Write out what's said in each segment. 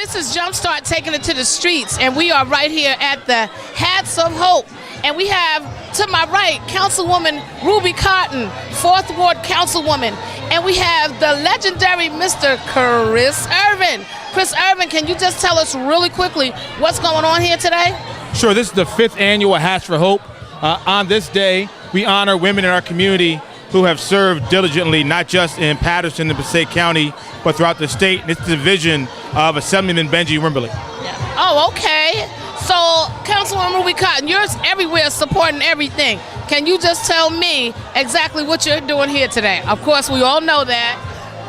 This is JumpStart taking it to the streets, and we are right here at the Hats of Hope. And we have, to my right, Councilwoman Ruby Cotton, 4th Ward Councilwoman. And we have the legendary Mr. Chris Irvin. Chris Irvin, can you just tell us really quickly what's going on here today? Sure, this is the 5th annual Hats for Hope. On this day, we honor women in our community who have served diligently, not just in Patterson and Passaic County, but throughout the state. And it's the vision of Assemblyman Benji Wimberly. Yeah. Oh, okay. So, Councilwoman Ruby Cotton, you're everywhere supporting everything. Can you just tell me exactly what you're doing here today? Of course, we all know that.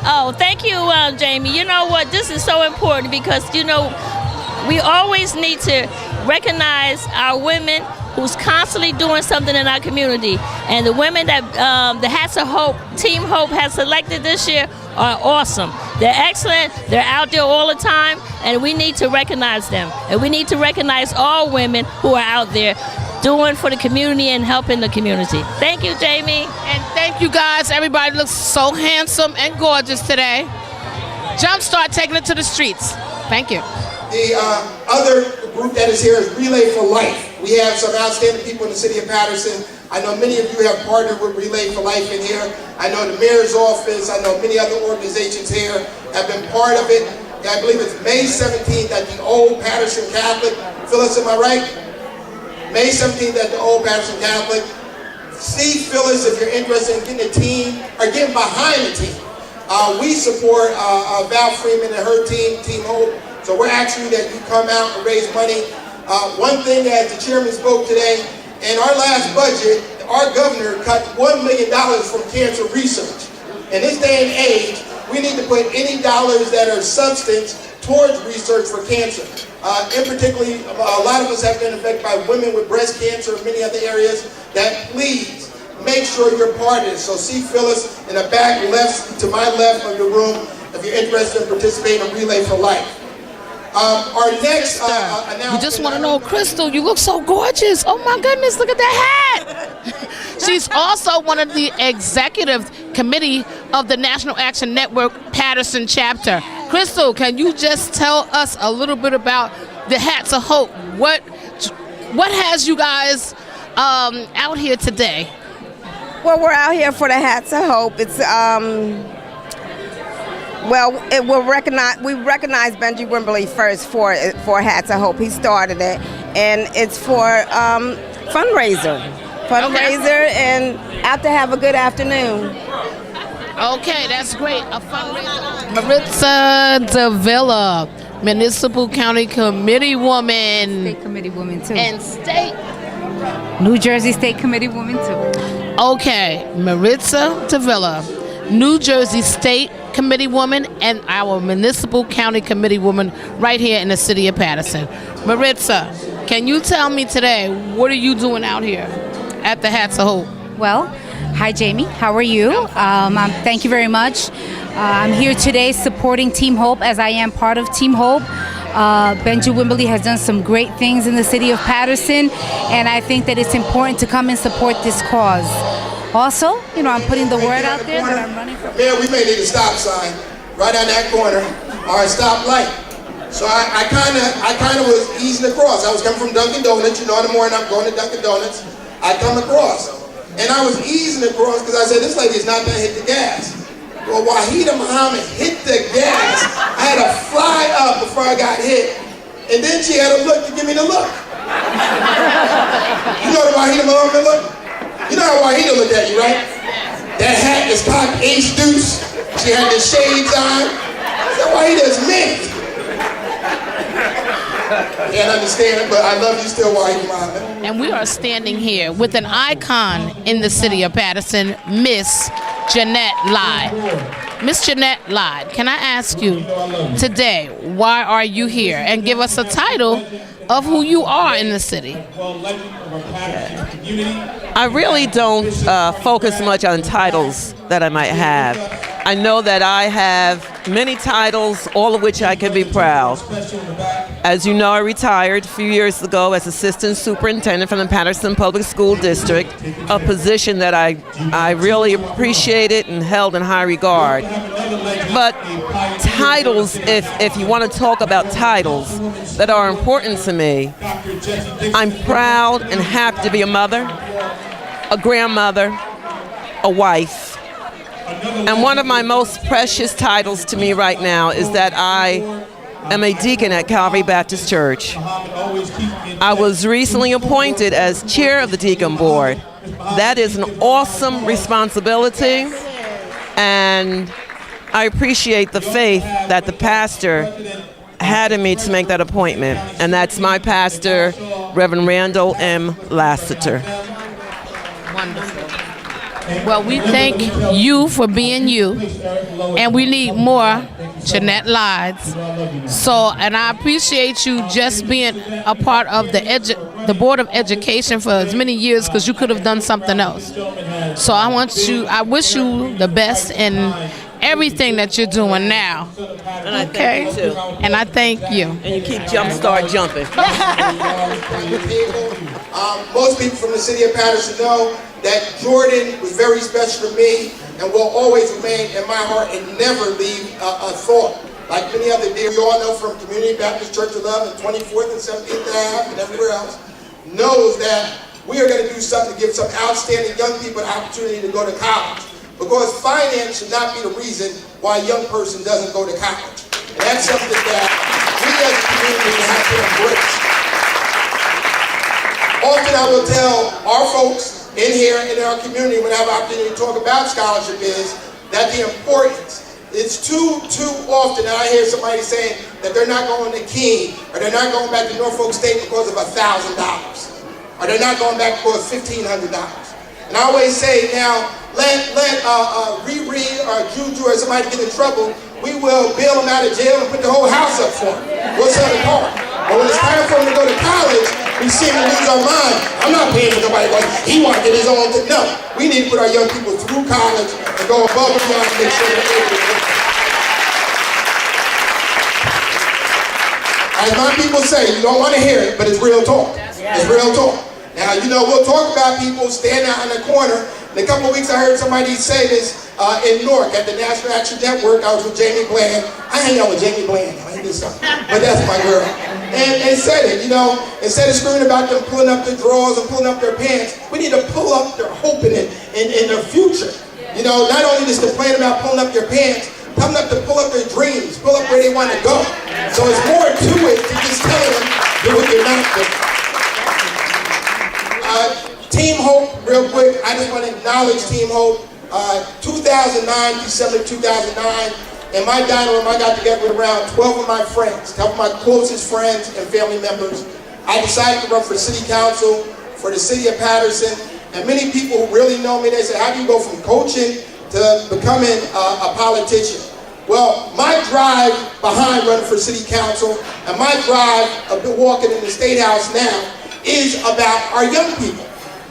Oh, thank you, Jamie. You know what? This is so important because, you know, we always need to recognize our women who's constantly doing something in our community. And the women that the Hats of Hope, Team Hope has selected this year are awesome. They're excellent, they're out there all the time, and we need to recognize them. And we need to recognize all women who are out there doing for the community and helping the community. Thank you, Jamie. And thank you guys. Everybody looks so handsome and gorgeous today. JumpStart taking it to the streets. Thank you. The other group that is here is Relay for Life. We have some outstanding people in the city of Patterson. I know many of you have partnered with Relay for Life in here. I know the mayor's office, I know many other organizations here have been part of it. I believe it's May 17th at the Old Patterson Catholic. Phyllis, am I right? May 17th at the Old Patterson Catholic. See Phyllis if you're interested in getting a team or getting behind the team. We support Val Freeman and her team, Team Hope. So we're asking that you come out and raise money. One thing, as the chairman spoke today, in our last budget, our governor cut $1 million from cancer research. In this day and age, we need to put any dollars that are substance towards research for cancer. In particularly, a lot of us have been affected by women with breast cancer and many other areas. That please make sure you're part of this. So see Phyllis in the back left, to my left of the room, if you're interested in participating in Relay for Life. Our next announcement. You just want to know, Crystal, you look so gorgeous. Oh my goodness, look at that hat. She's also one of the executive committee of the National Action Network Patterson chapter. Crystal, can you just tell us a little bit about the Hats of Hope? What has you guys out here today? Well, we're out here for the Hats of Hope. It's we recognize Benji Wimberly first for Hats of Hope. He started it, and it's for fundraiser, and out to have a good afternoon. Okay, that's great. A fundraiser. Maritza Davila, Municipal County Committee Woman. State Committee Woman too. And State. New Jersey State Committee Woman too. Okay, Maritza Davila, New Jersey State Committee Woman, and our Municipal County Committee Woman right here in the city of Patterson. Maritza, can you tell me today, what are you doing out here at the Hats of Hope? Well, hi Jamie, how are you? Thank you very much. I'm here today supporting Team Hope as I am part of Team Hope. Benji Wimberly has done some great things in the city of Patterson, and I think that it's important to come and support this cause. Also, you know, I'm putting the word out there that I'm running for. Mayor, we may need a stop sign right on that corner, or a stop light. So I kind of was easing across. I was coming from Dunkin' Donuts. You know, in the morning I'm going to Dunkin' Donuts. I come across, and I was easing across because I said, this lady is not going to hit the gas. Well, Wahida Muhammad hit the gas. I had to fly up before I got hit, and then she had a look to give me the look. You know the Wahida Muhammad look? You know how Wahida looked at you, right? That hat is cocked ace deuce. She had the shades on. I said, Wahida is me. Can't understand it, but I love you still, Wahida Muhammad. And we are standing here with an icon in the city of Patterson, Miss Jeanette Lyde. Miss Jeanette Lyde, can I ask you today, why are you here? And give us a title of who you are in the city. I really don't focus much on titles that I might have. I know that I have many titles, all of which I can be proud. As you know, I retired a few years ago as Assistant Superintendent from the Patterson Public School District, a position that I really appreciated and held in high regard. But titles, if you want to talk about titles that are important to me, I'm proud and happy to be a mother, a grandmother, a wife. And one of my most precious titles to me right now is that I am a deacon at Calvary Baptist Church. I was recently appointed as chair of the deacon board. That is an awesome responsibility, and I appreciate the faith that the pastor had in me to make that appointment, and that's my pastor, Reverend Randall M. Lassiter. Wonderful. Well, we thank you for being you, and we need more Jeanette Lydes. So, and I appreciate you just being a part of the Board of Education for as many years, because you could have done something else. So I wish you the best in everything that you're doing now. And I thank you too. And I thank you. And you keep JumpStart jumping. Most people from the city of Patterson know that Jordan was very special to me and will always remain in my heart and never leave a thought. Like many other dear, we all know from Community Baptist Church of Love and 24th and 17th Ave and everywhere else, knows that we are going to do something to give some outstanding young people an opportunity to go to college. Because finance should not be the reason why a young person doesn't go to college. And that's something that we as a community have to embrace. Often I will tell our folks in here in our community when I have an opportunity to talk about scholarship is that the importance. It's too often that I hear somebody saying that they're not going to Keene or they're not going back to Norfolk State because of $1,000 or they're not going back because of $1,500. And I always say now, let Riri or Juju or somebody get in trouble, we will bail them out of jail and put the whole house up for them. We'll sell the car. But when it's time for them to go to college, we seem to lose our mind. I'm not paying for nobody going, he wants to get his own thing. No, we need to put our young people through college and go above and beyond to make sure they're able to work. As my people say, you don't want to hear it, but it's real talk. It's real talk. Now, you know, we'll talk about people standing out in the corner. In a couple of weeks, I heard somebody say this in Newark at the National Action Network. I was with Jamie Bland. I hang out with Jamie Bland. I ain't this stuff, but that's my girl. And said it, you know, instead of screaming about them pulling up their drawers and pulling up their pants, we need to pull up their hope in their future. You know, not only just complain about pulling up their pants, tell them to pull up their dreams, pull up where they want to go. So it's more to it than just telling them do what you're not doing. Team Hope, real quick, I just want to acknowledge Team Hope. 2009, December 2009, in my dining room, I got together with around 12 of my friends, 12 of my closest friends and family members. I decided to run for city council for the city of Patterson, and many people who really know me, they say, how do you go from coaching to becoming a politician? Well, my drive behind running for city council and my drive of walking in the State House now is about our young people.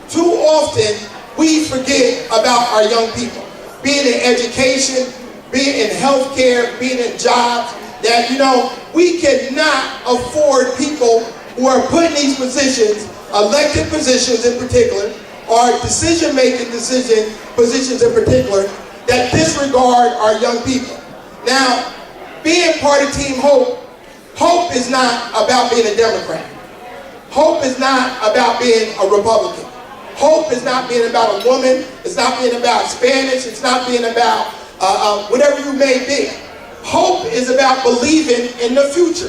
Too often, we forget about our young people. Being in education, being in healthcare, being in jobs, that, you know, we cannot afford people who are put in these positions, elected positions in particular, or decision-making positions in particular, that disregard our young people. Now, being part of Team Hope, hope is not about being a Democrat. Hope is not about being a Republican. Hope is not being about a woman. It's not being about Spanish. It's not being about whatever you may be. Hope is about believing in the future.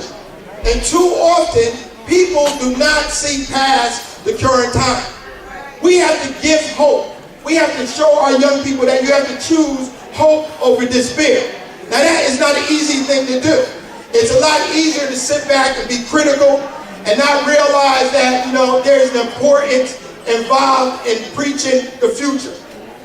And too often, people do not see past the current time. We have to give hope. We have to show our young people that you have to choose hope over despair. Now that is not an easy thing to do. It's a lot easier to sit back and be critical and not realize that, you know, there's an importance involved in preaching the future.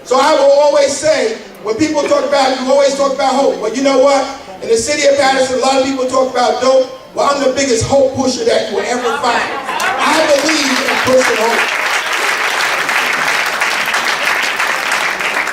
So I will always say, when people talk about, you always talk about hope. Well, you know what? In the city of Patterson, a lot of people talk about dope. Well, I'm the biggest hope pusher that you will ever find. I believe in pushing hope.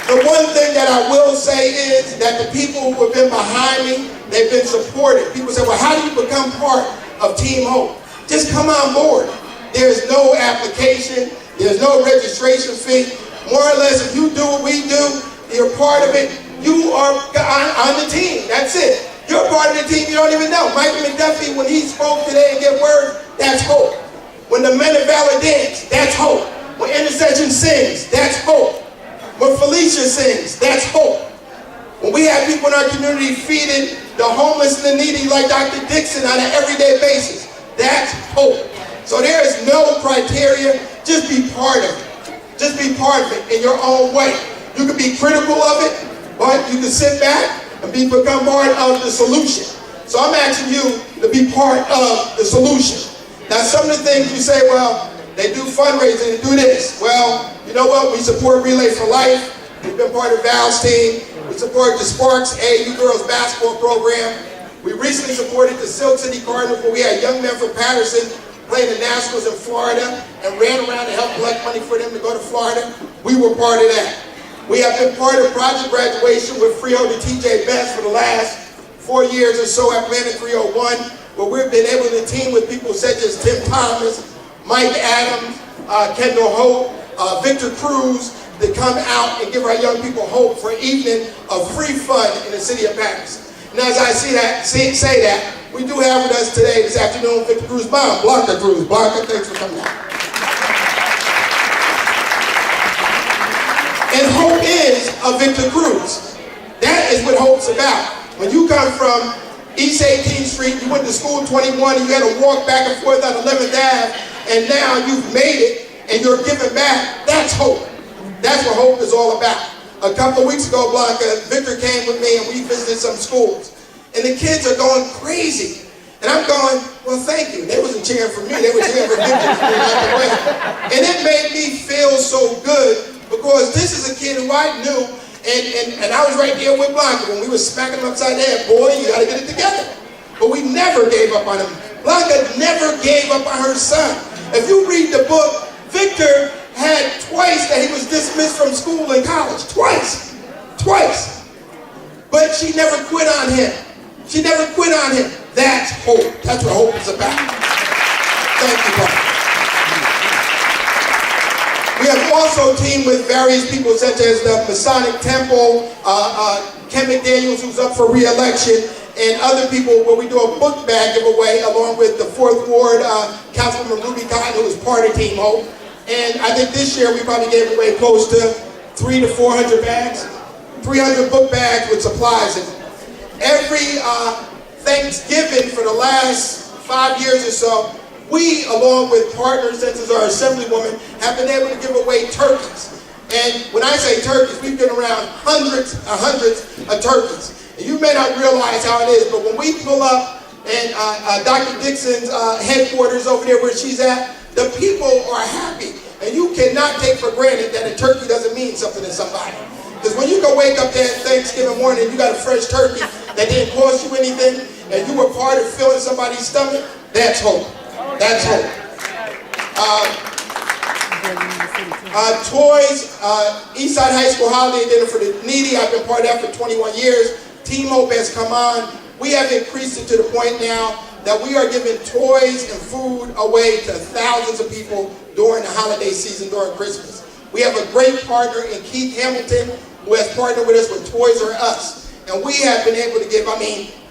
The one thing that I will say is that the people who have been behind me, they've been supportive. People say, well, how do you become part of Team Hope? Just come on board. There's no application. There's no registration fee. More or less, if you do what we do, you're part of it. You are on the team. That's it. You're part of the team you don't even know. Michael McDuffie, when he spoke today and gave word, that's hope. When the Men of Valor dance, that's hope. When Intercession sings, that's hope. When Felicia sings, that's hope. When we have people in our community feeding the homeless and the needy like Dr. Dixon on an everyday basis, that's hope. So there is no criteria. Just be part of it. Just be part of it in your own way. You can be critical of it, but you can sit back and become part of the solution. So I'm asking you to be part of the solution. Now some of the things you say, well, they do fundraising and do this. Well, you know what? We support Relay for Life. We've been part of Val's team. We support the Sparks AU Girls Basketball Program. We recently supported the Silk City Cardinals, where we had young men from Patterson playing the Nationals in Florida and ran around to help collect money for them to go to Florida. We were part of that. We have been part of Project Graduation with Frio to TJ Best for the last 4 years or so at Planet 301, where we've been able to team with people such as Tim Thomas, Mike Adams, Kendall Hope, Victor Cruz, that come out and give our young people hope for an evening of free fun in the city of Patterson. And as I say that, we do have with us today, this afternoon, Victor Cruz Mom, Blanca Cruz. Blanca, thanks for coming out. And hope is a Victor Cruz. That is what hope's about. When you come from East 18th Street, you went to school 21, and you had to walk back and forth on 11th Ave, and now you've made it, and you're giving back, that's hope. That's what hope is all about. A couple of weeks ago, Blanca, Victor came with me, and we visited some schools. And the kids are going crazy. And I'm going, well, thank you. They wasn't cheering for me. They were cheering for Victor. And it made me feel so good, because this is a kid who I knew, and I was right there with Blanca when we were smacking him upside the head. Boy, you got to get it together. But we never gave up on him. Blanca never gave up on her son. If you read the book, Victor had twice that he was dismissed from school and college. Twice. But she never quit on him. She never quit on him. That's hope. That's what hope is about. Thank you, Blanca. We have also teamed with various people such as the Masonic Temple, Ken McDaniels, who's up for re-election, and other people where we do a book bag giveaway along with the 4th Ward Councilwoman Ruby Cotton, who is part of Team Hope. And I think this year we probably gave away close to 300 to 400 bags, 300 book bags with supplies in them. Every Thanksgiving for the last 5 years or so, we, along with partners such as our Assemblywoman, have been able to give away turkeys. And when I say turkeys, we've been around hundreds of turkeys. And you may not realize how it is, but when we pull up and Dr. Dixon's headquarters over there where she's at, the people are happy. And you cannot take for granted that a turkey doesn't mean something to somebody. Because when you go wake up there Thanksgiving morning and you got a fresh turkey that didn't cost you anything, and you were part of filling somebody's stomach, that's hope. That's hope. Toys, Eastside High School Holiday Dinner for the Needy. I've been part of that for 21 years. Team Hope has come on. We have increased it to the point now that we are giving toys and food away to thousands of people during the holiday season, during Christmas. We have a great partner in Keith Hamilton, who has partnered with us with Toys R Us. And we have been able to give,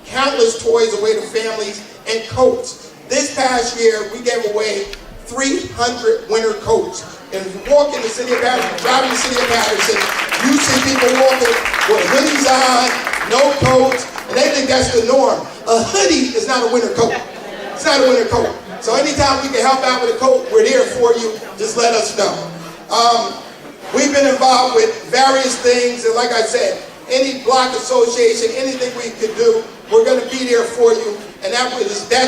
countless toys away to families and coats. This past year, we gave away 300 winter coats. And if you walk in the city of Patterson, driving the city of Patterson, you see people walking with hoodies on, no coats, and they think that's the norm. A hoodie is not a winter coat. It's not a winter coat. So anytime we can help out with a coat, we're there for you. Just let us know. We've been involved with various things, and like I said, any block association, anything we could do, we're going to be there for you. And that's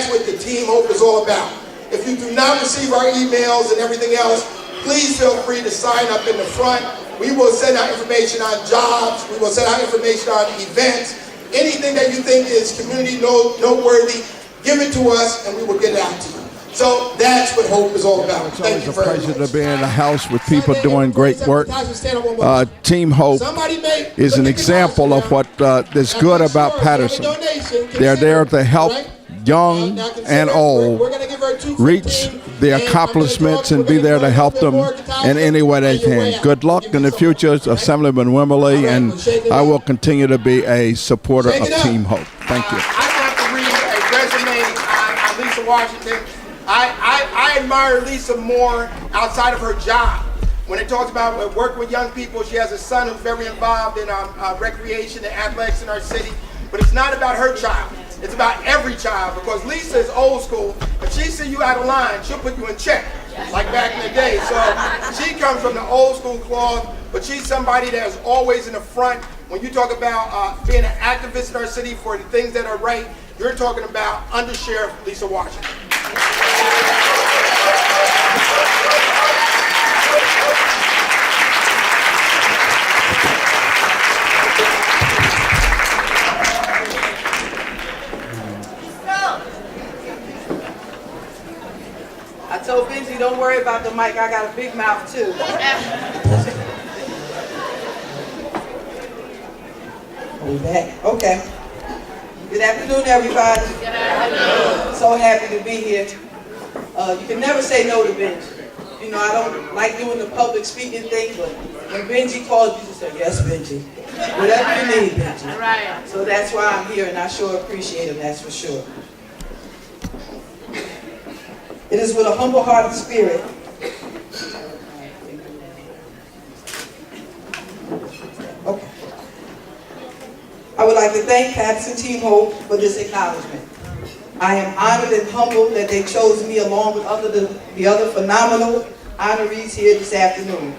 what the Team Hope is all about. If you do not receive our emails and everything else, please feel free to sign up in the front. We will send out information on jobs. We will send out information on events. Anything that you think is community noteworthy, give it to us and we will get it out to you. So that's what hope is all about. It's always a pleasure to be in a house with people doing great work. Team Hope is an example of what is good about Patterson. They're there to help young and old reach the accomplishments and be there to help them in any way they can. Good luck in the future, Assemblyman Wimberly, and I will continue to be a supporter of Team Hope. Thank you. I have to read a resume on Lisa Washington. I admire Lisa more outside of her job. When it talks about working with young people, she has a son who's very involved in recreation and athletics in our city. But it's not about her child. It's about every child, because Lisa is old school. If she see you out of line, she'll put you in check, like back in the day. So she comes from the old school cloth, but she's somebody that is always in the front. When you talk about being an activist in our city for the things that are right, you're talking about Under Sheriff Lisa Washington. I told Benji, don't worry about the mic, I got a big mouth too. Are we back? Okay. Good afternoon, everybody. Good afternoon. So happy to be here. You can never say no to Benji. You know, I don't like doing the public speaking thing, but when Benji calls, you just say, yes, Benji. Whatever you need, Benji. Right. So that's why I'm here, and I sure appreciate him, that's for sure. It is with a humble heart and spirit I would like to thank Patterson Team Hope for this acknowledgement. I am honored and humbled that they chose me along with the other phenomenal honorees here this afternoon.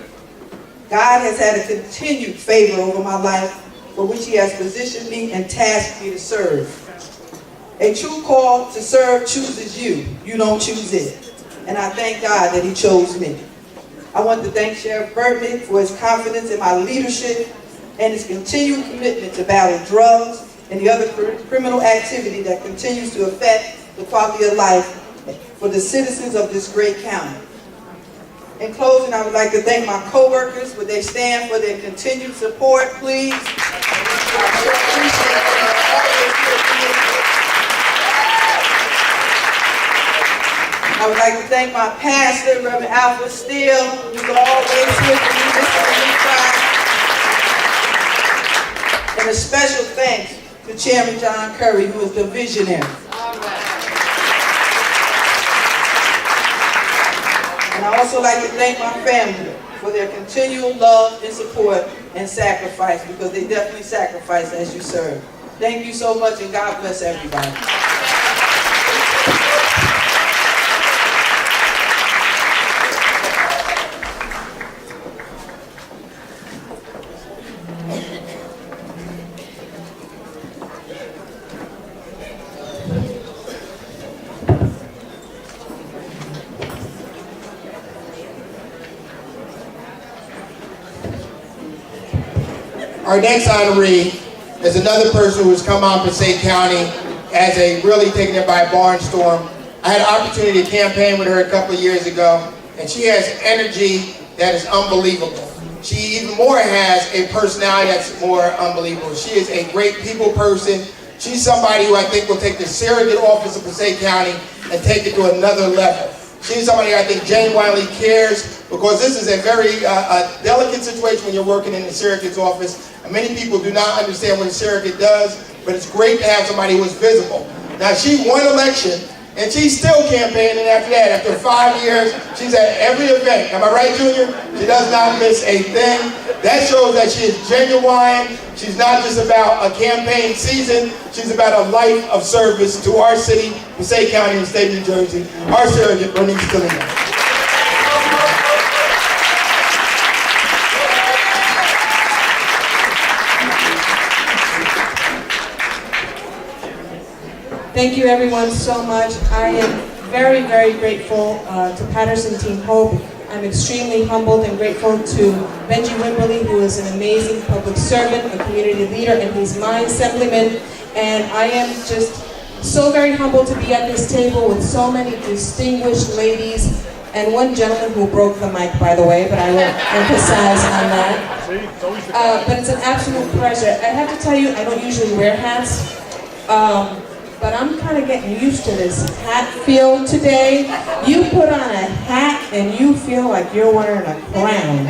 God has had a continued favor over my life, for which He has positioned me and tasked me to serve. A true call to serve chooses you. You don't choose it. And I thank God that He chose me. I want to thank Sheriff Burton for his confidence in my leadership and his continued commitment to battle drugs and the other criminal activity that continues to affect the quality of life for the citizens of this great county. In closing, I would like to thank my co-workers. Would they stand for their continued support, please? I would like to thank my pastor, Reverend Alfred Steele, who's always here for me, listening to me. And a special thanks to Chairman John Curry, who is the visionary. And I also like to thank my family for their continual love and support and sacrifice, because they definitely sacrifice as you serve. Thank you so much, and God bless everybody. Our next honoree is another person who's come out to Passaic County as a really taking it by barnstorm. I had an opportunity to campaign with her a couple of years ago, and she has energy that is unbelievable. She even more has a personality that's more unbelievable. She is a great people person. She's somebody who I think will take the surrogate office of Passaic County and take it to another level. She's somebody I think genuinely cares, because this is a very delicate situation when you're working in the surrogate's office. And many people do not understand what a surrogate does, but it's great to have somebody who is visible. Now, she won election, and she's still campaigning after that. After 5 years, she's at every event. Am I right, Junior? She does not miss a thing. That shows that she is genuine. She's not just about a campaign season. She's about a life of service to our city, Passaic County, and the state of New Jersey. Our surrogate, Bernice Galino. Thank you everyone so much. I am very, very grateful to Patterson Team Hope. I'm extremely humbled and grateful to Benji Wimberly, who is an amazing public servant, a community leader, and he's my assemblyman. And I am just so very humbled to be at this table with so many distinguished ladies and one gentleman who broke the mic, by the way, but I won't emphasize on that. But it's an absolute pleasure. I have to tell you, I don't usually wear hats, but I'm kind of getting used to this hat feel today. You put on a hat and you feel like you're wearing a crown.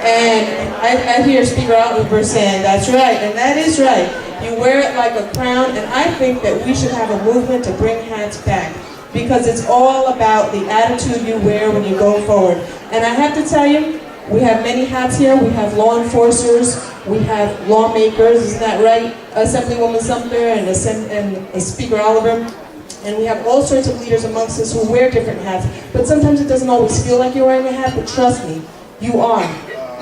And I hear Speaker Oliver saying, that's right, and that is right. You wear it like a crown, and I think that we should have a movement to bring hats back, because it's all about the attitude you wear when you go forward. And I have to tell you, we have many hats here. We have law enforcers, we have lawmakers, isn't that right? Assemblywoman Sumter and Speaker Oliver. And we have all sorts of leaders amongst us who wear different hats. But sometimes it doesn't always feel like you're wearing a hat, but trust me, you are.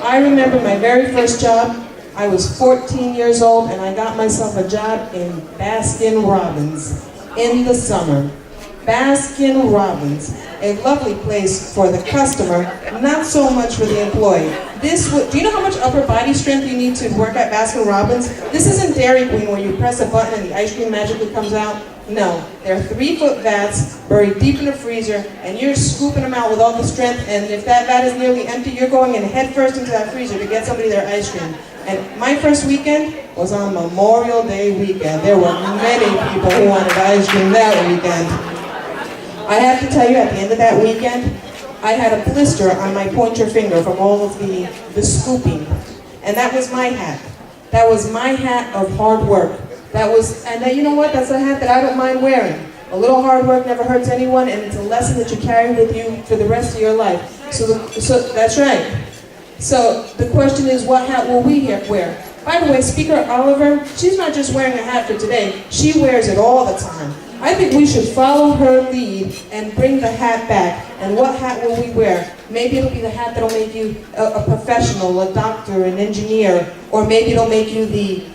I remember my very first job. I was 14 years old and I got myself a job in Baskin-Robbins in the summer. Baskin-Robbins, a lovely place for the customer, not so much for the employee. Do you know how much upper body strength you need to work at Baskin-Robbins? This isn't Dairy Queen where you press a button and the ice cream magically comes out. No, they're 3-foot vats buried deep in the freezer, and you're scooping them out with all the strength, and if that vat is nearly empty, you're going in head first into that freezer to get somebody their ice cream. And my first weekend was on Memorial Day weekend. There were many people who wanted ice cream that weekend. I have to tell you, at the end of that weekend, I had a blister on my pointer finger from all of the scooping. And that was my hat. That was my hat of hard work. And you know what? That's a hat that I don't mind wearing. A little hard work never hurts anyone, and it's a lesson that you carry with you for the rest of your life. So that's right. So the question is, what hat will we wear? By the way, Speaker Oliver, she's not just wearing a hat for today. She wears it all the time. I think we should follow her lead and bring the hat back. And what hat will we wear? Maybe it'll be the hat that'll make you a professional, a doctor, an engineer, or maybe it'll make you the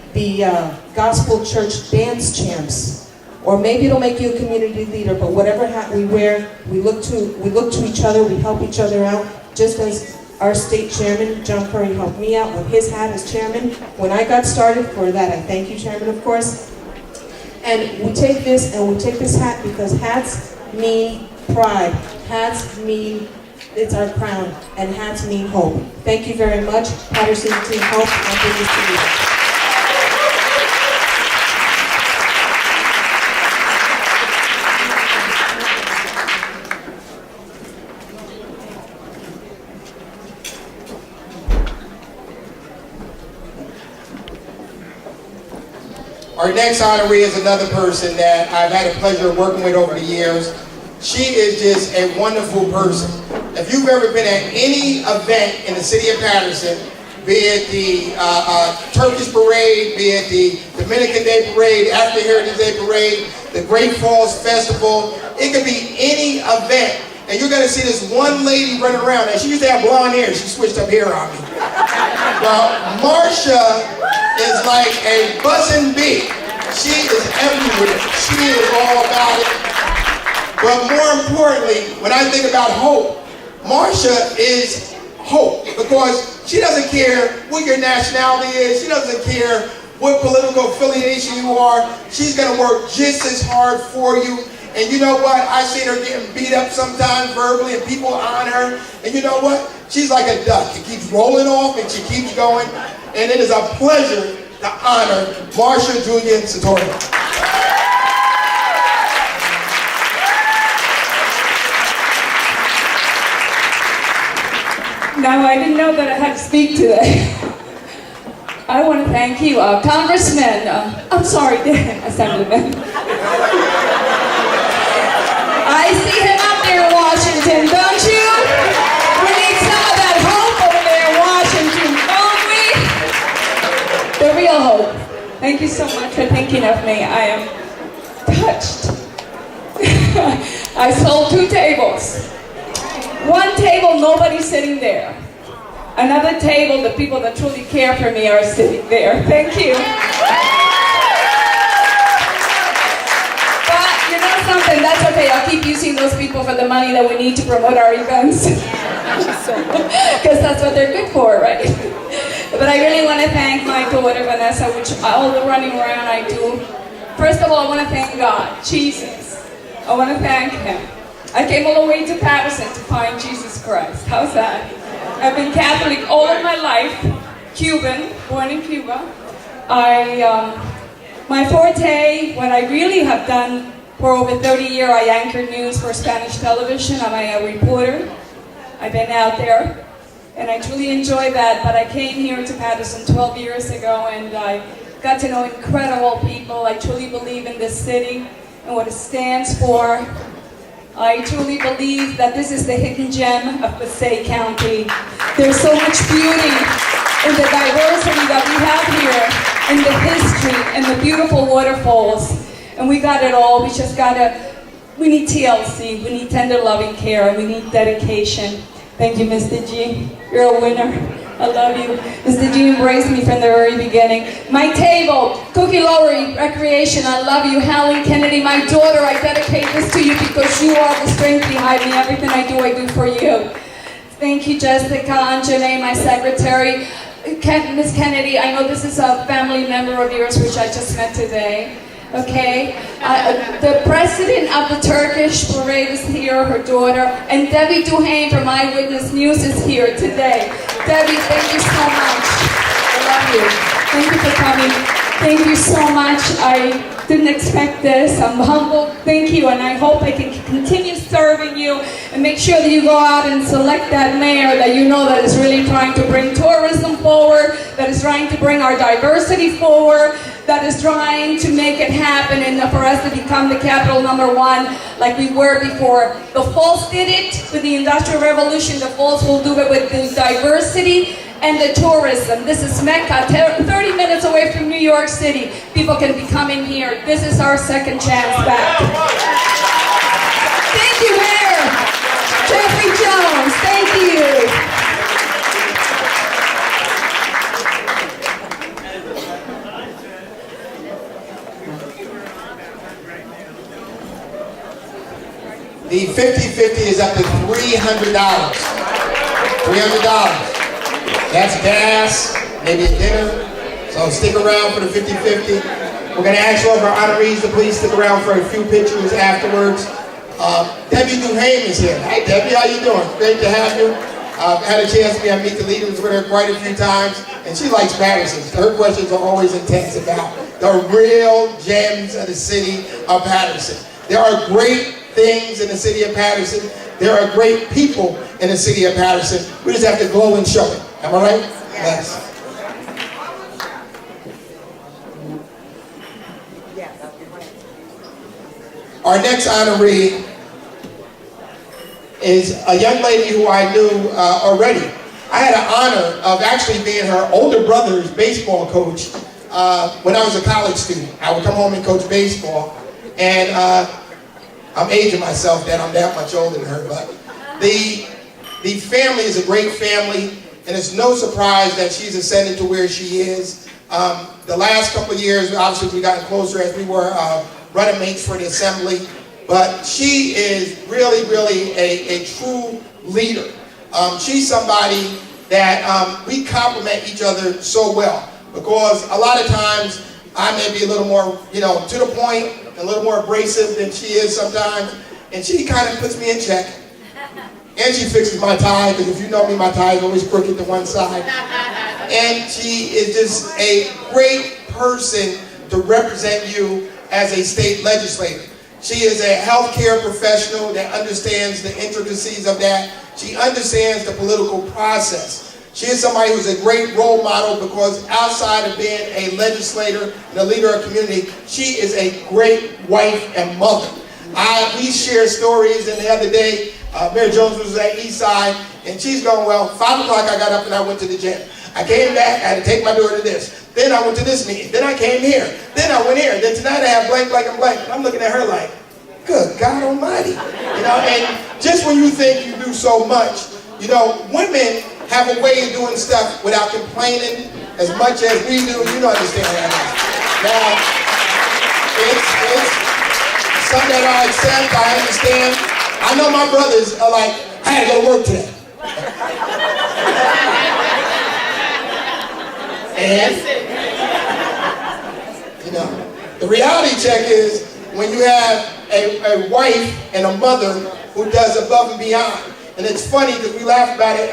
gospel church dance champs, or maybe it'll make you a community leader. But whatever hat we wear, we look to each other, we help each other out, just as our state chairman, John Curry, helped me out with his hat as chairman. When I got started, for that I thank you, Chairman, of course. And we take this hat because hats mean pride. Hats mean it's our crown, and hats mean hope. Thank you very much, Patterson Team Hope, and good to see you. Our next honoree is another person that I've had a pleasure of working with over the years. She is just a wonderful person. If you've ever been at any event in the city of Patterson, be it the Turkish Parade, be it the Dominican Day Parade, African Heritage Day Parade, the Great Falls Festival, it could be any event. And you're going to see this one lady running around. And she used to have blonde hair. She switched up hair on me. Well, Marsha is like a buzzing bee. She is everywhere. She is all about it. But more importantly, when I think about hope, Marsha is hope, because she doesn't care what your nationality is. She doesn't care what political affiliation you are. She's going to work just as hard for you. And you know what? I've seen her getting beat up sometimes verbally, and people on her. And you know what? She's like a duck. She keeps rolling off and she keeps going. And it is a pleasure to honor Marsha Julian Satori. Now, I didn't know that I had to speak today. I want to thank you, Congressman. I'm sorry, Assemblyman. I see him up there in Washington, don't you? We need some of that hope over there in Washington, don't we? The real hope. Thank you so much for thinking of me. I am touched. I sold 2 tables. One table, nobody's sitting there. Another table, the people that truly care for me are sitting there. Thank you. Something, that's okay. I'll keep using those people for the money that we need to promote our events. Because that's what they're good for, right? But I really want to thank my daughter Vanessa, which all the running around I do First of all, I want to thank God, Jesus. I want to thank Him. I came all the way to Patterson to find Jesus Christ. How's that? I've been Catholic all of my life, Cuban, born in Cuba. My forte, what I really have done for over 30 years, I anchored news for Spanish television. I'm a reporter. I've been out there, and I truly enjoy that. But I came here to Patterson 12 years ago, and I got to know incredible people. I truly believe in this city and what it stands for. I truly believe that this is the hidden gem of Passaic County. There's so much beauty in the diversity that we have here, in the history, and the beautiful waterfalls. And we got it all. We just we need TLC, we need tender loving care, we need dedication. Thank you, Mr. G. You're a winner. I love you. Mr. G embraced me from the very beginning. My table, Cookie Lowry, Recreation, I love you. Helen Kennedy, my daughter, I dedicate this to you because you are the strength behind me. Everything I do for you. Thank you, Jessica and Janae, my secretary. Miss Kennedy, I know this is a family member of yours, which I just met today. Okay, the president of the Turkish parade is here, her daughter, and Debbie Duhane from Eyewitness News is here today. Debbie, thank you so much. I love you. Thank you for coming. Thank you so much. I didn't expect this. I'm humbled. Thank you, and I hope I can continue serving you and make sure that you go out and select that mayor that you know that is really trying to bring tourism forward, that is trying to bring our diversity forward, that is trying to make it happen and for us to become the capital #1 like we were before. The Falls did it with the Industrial Revolution. The Falls will do it with the diversity and the tourism. This is Mecca, 30 minutes away from New York City. People can be coming here. This is our second chance back. Thank you, Mayor. Jeffrey Jones, thank you. The 50-50 is up to $300. $300. That's gas, maybe a dinner. So stick around for the 50-50. We're going to ask all of our honorees to please stick around for a few pictures afterwards. Debbie Duhane is here. Hi, Debbie. How you doing? Great to have you. I've had a chance to meet the leaders with her quite a few times, and she likes Patterson. Her questions are always intense about the real gems of the city of Patterson. There are great things in the city of Patterson. There are great people in the city of Patterson. We just have to go and show it. Am I right? Yes. Our next honoree is a young lady who I knew already. I had an honor of actually being her older brother's baseball coach when I was a college student. I would come home and coach baseball, and I'm aging myself that I'm that much older than her, but the family is a great family, and it's no surprise that she's ascended to where she is. The last couple of years, obviously we've gotten closer as we were running mates for the assembly, but she is really, really a true leader. She's somebody that we complement each other so well, because a lot of times I may be a little more, to the point, a little more abrasive than she is sometimes, and she kind of puts me in check. And she fixes my tie, because if you know me, my tie is always crooked to one side. And she is just a great person to represent you as a state legislator. She is a healthcare professional that understands the intricacies of that. She understands the political process. She is somebody who's a great role model, because outside of being a legislator and a leader of community, she is a great wife and mother. We share stories, and the other day, Mayor Jones was at Eastside, and she's going, well, 5 o'clock I got up and I went to the gym. I came back, I had to take my daughter to this. Then I went to this meeting. Then I came here. Then I went here. Then tonight I have blank, blank, and blank. And I'm looking at her like, good God almighty. And just when you think you do so much, women have a way of doing stuff without complaining as much as we do. You don't understand that. Now, it's something that I accept, I understand. I know my brothers are like, I had to go to work today. And, The reality check is when you have a wife and a mother who does above and beyond. And it's funny because we laugh about it.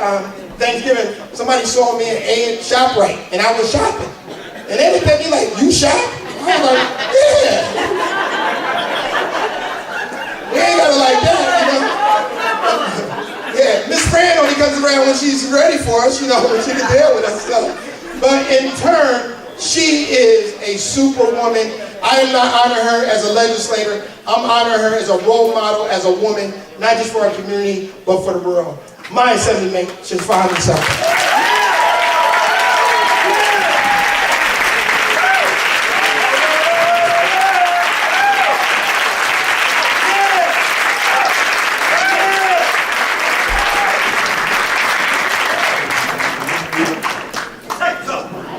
Thanksgiving, somebody saw me at ShopRite, and I was shopping. And they looked at me like, "You shop?" I was like, "Yeah." We ain't got it like that, you know. Yeah, Miss Fran only comes around when she's ready for us, you know, when she can deal with us. So. But in turn, she is a superwoman. I am not honoring her as a legislator. I'm honoring her as a role model, as a woman, not just for our community, but for the world. My Assemblymate should find himself.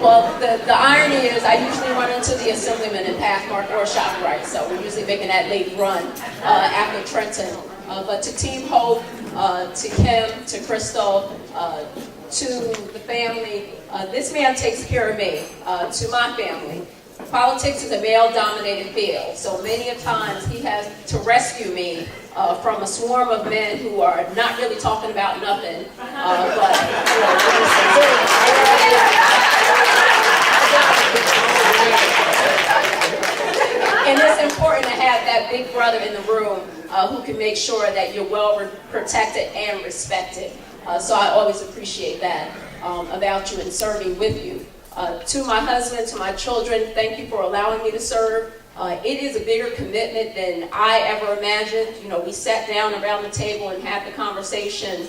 Well, the irony is I usually run into the Assemblyman in Pathmark or ShopRite, so we're usually making that late run after Trenton. But to Team Hope, to Kim, to Crystal, to the family, this man takes care of me, to my family. Politics is a male-dominated field, so many of times he has to rescue me from a swarm of men who are not really talking about nothing, but and it's important to have that big brother in the room who can make sure that you're well protected and respected. So I always appreciate that about you and serving with you. To my husband, to my children, thank you for allowing me to serve. It is a bigger commitment than I ever imagined. You know, we sat down around the table and had the conversation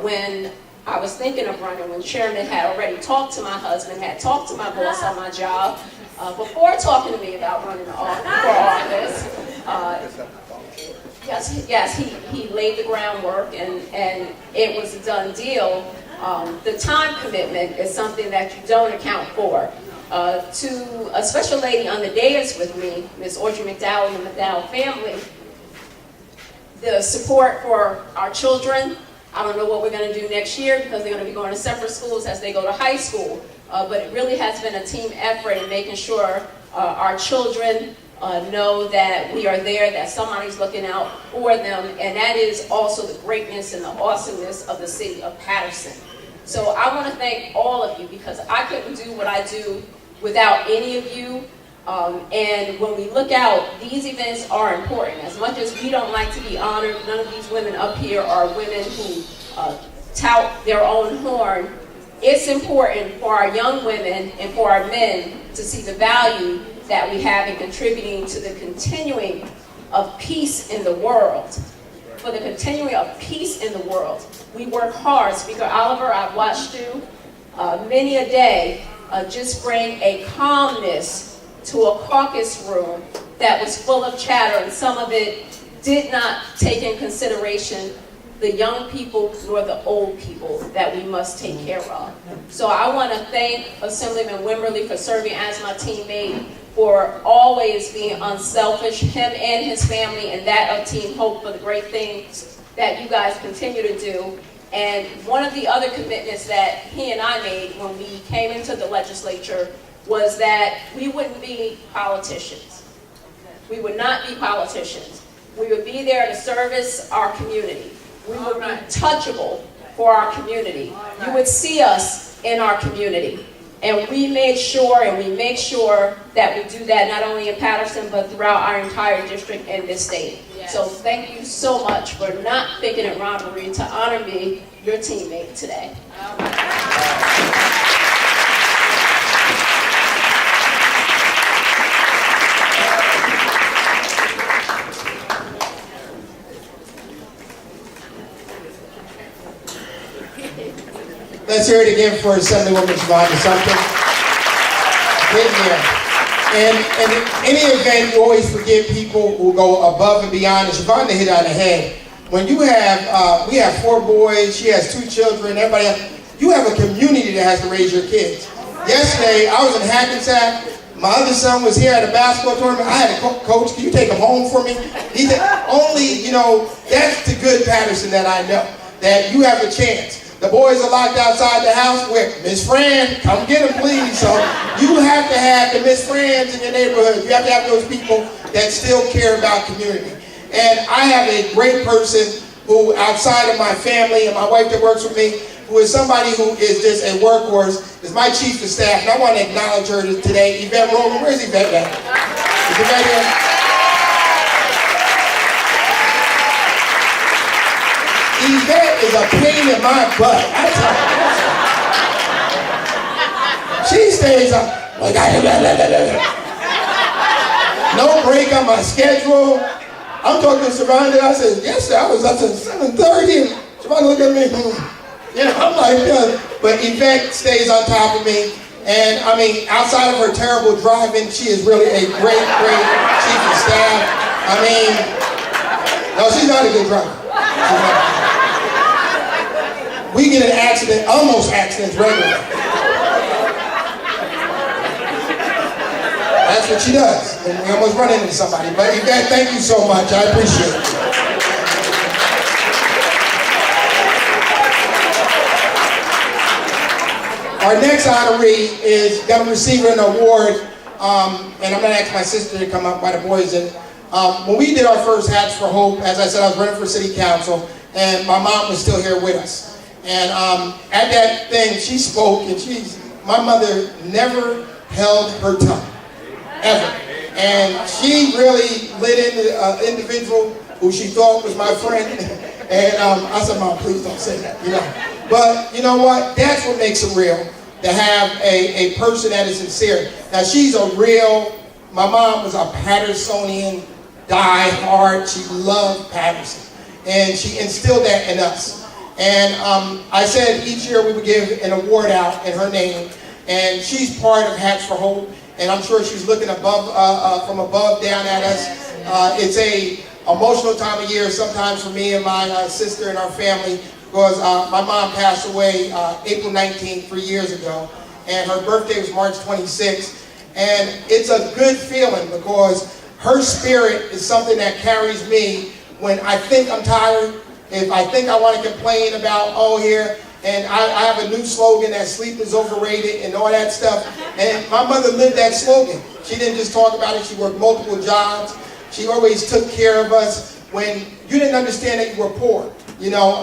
when I was thinking of running, when Chairman had already talked to my husband, had talked to my boss on my job, before talking to me about running for office. Yes, he laid the groundwork and it was a done deal. The time commitment is something that you don't account for. To a special lady on the dais with me, Miss Audrey McDowell and the McDowell family, the support for our children. I don't know what we're going to do next year because they're going to be going to separate schools as they go to high school. But it really has been a team effort in making sure our children know that we are there, that somebody's looking out for them, and that is also the greatness and the awesomeness of the city of Patterson. So I want to thank all of you because I couldn't do what I do without any of you. And when we look out, these events are important. As much as we don't like to be honored, none of these women up here are women who tout their own horn. It's important for our young women and for our men to see the value that we have in contributing to the continuing of peace in the world. For the continuing of peace in the world. We work hard. Speaker Oliver, I've watched you many a day just bring a calmness to a caucus room that was full of chatter, and some of it did not take in consideration the young people nor the old people that we must take care of. So I want to thank Assemblyman Wimberly for serving as my teammate, for always being unselfish, him and his family, and that of Team Hope for the great things that you guys continue to do. And one of the other commitments that he and I made when we came into the legislature was that we wouldn't be politicians. We would not be politicians. We would be there to service our community. We would be touchable for our community. You would see us in our community. And we made sure, and we make sure that we do that not only in Patterson, but throughout our entire district and this state. Yes. So thank you so much for not thinking it robbery to honor me, your teammate, today. Let's hear it again for Assemblywoman Siobhan DeSumpter. Getting there. And in any event, you always forget people who go above and beyond. And Siobhan hit on the head. When you have, we have 4 boys, she has 2 children, everybody else, you have a community that has to raise your kids. Yesterday, I was in Hackensack. My other son was here at a basketball tournament. I had a coach, can you take him home for me? He said, only, you know, that's the good Patterson that I know, that you have a chance. The boys are locked outside the house with Miss Fran, come get them please. So you have to have the Miss Frans in your neighborhood. You have to have those people that still care about community. And I have a great person who, outside of my family and my wife that works with me, who is somebody who is just a workhorse, is my chief of staff. And I want to acknowledge her today, Yvette Roman. Where's Yvette at? Is Yvette here? Yvette is a pain in my butt. I tell you. She stays up. No break on my schedule. I'm talking to Shavonda. I said, yesterday I was up to 7:30. And Shavonda looked at me. You know, I'm like, yeah. But Yvette stays on top of me. And I mean, outside of her terrible driving, she is really a great, great chief of staff. I mean, no, she's not a good driver. We get in accident, almost accidents regularly. That's what she does. And we almost run into somebody. But Yvette, thank you so much. I appreciate it. Our next honoree is going to receive an award, and I'm going to ask my sister to come up by the boys. And when we did our first Hats for Hope, as I said, I was running for city council, and my mom was still here with us. And at that thing, she spoke, and my mother never held her tongue, ever. And she really lit into an individual who she thought was my friend. And I said, Mom, please don't say that, you know. But you know what? That's what makes it real, to have a person that is sincere. Now, she's a real, my mom was a Pattersonian, die-hard. She loved Patterson. And she instilled that in us. And I said each year we would give an award out in her name. And she's part of Hats for Hope. And I'm sure she's looking above, from above down at us. It's a emotional time of year sometimes for me and my sister and our family, because my mom passed away April 19th, 3 years ago, and her birthday was March 26th. And it's a good feeling because her spirit is something that carries me when I think I'm tired, if I think I want to complain about, oh, here, and I have a new slogan that sleep is overrated and all that stuff. And my mother lived that slogan. She didn't just talk about it, she worked multiple jobs. She always took care of us when you didn't understand that you were poor, you know.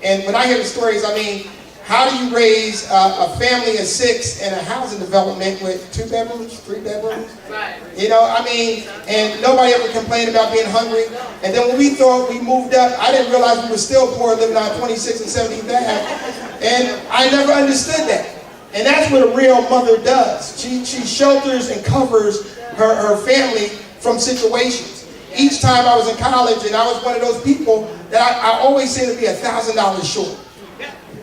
And when I hear the stories, I mean, how do you raise a family of 6 in a housing development with 2 bedrooms, 3 bedrooms? Right. You know, I mean, and nobody ever complained about being hungry. And then when we thought we moved up, I didn't realize we were still poor, living on 26th and 17th Ave. And I never understood that. And that's what a real mother does. She shelters and covers her family from situations. Each time I was in college, and I was one of those people that I always seemed to be $1,000 short.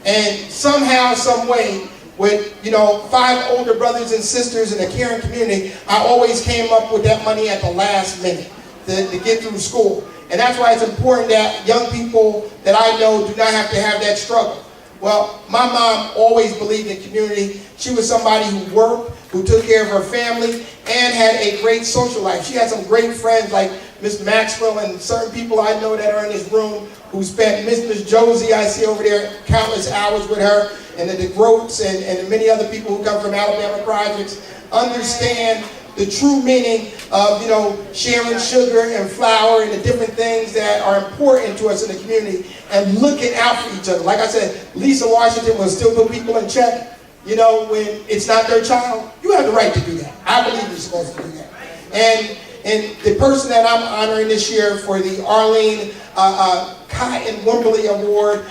And somehow, some way, with 5 older brothers and sisters in a caring community, I always came up with that money at the last minute to get through school. And that's why it's important that young people that I know do not have to have that struggle. Well, my mom always believed in community. She was somebody who worked, who took care of her family, and had a great social life. She had some great friends like Miss Maxwell and certain people I know that are in this room who spent, Miss Josie I see over there, countless hours with her, and the DeGroats and many other people who come from Alabama projects understand the true meaning of, sharing sugar and flour and the different things that are important to us in the community and looking out for each other. Like I said, Lisa Washington will still put people in check, when it's not their child. You have the right to do that. I believe you're supposed to do that. And the person that I'm honoring this year for the Arlene Cotton Wimberly Award,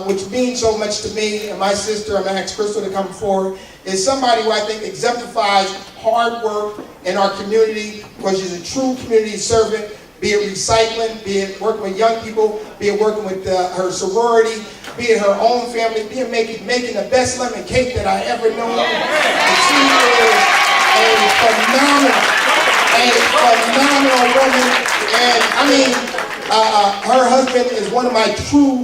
which means so much to me and my sister, I'm going to ask Crystal to come forward, is somebody who I think exemplifies hard work in our community because she's a true community servant, be it recycling, be it working with young people, be it working with her sorority, be it her own family, be it making the best lemon cake that I ever known. And she is a phenomenal woman. And I mean, her husband is one of my true,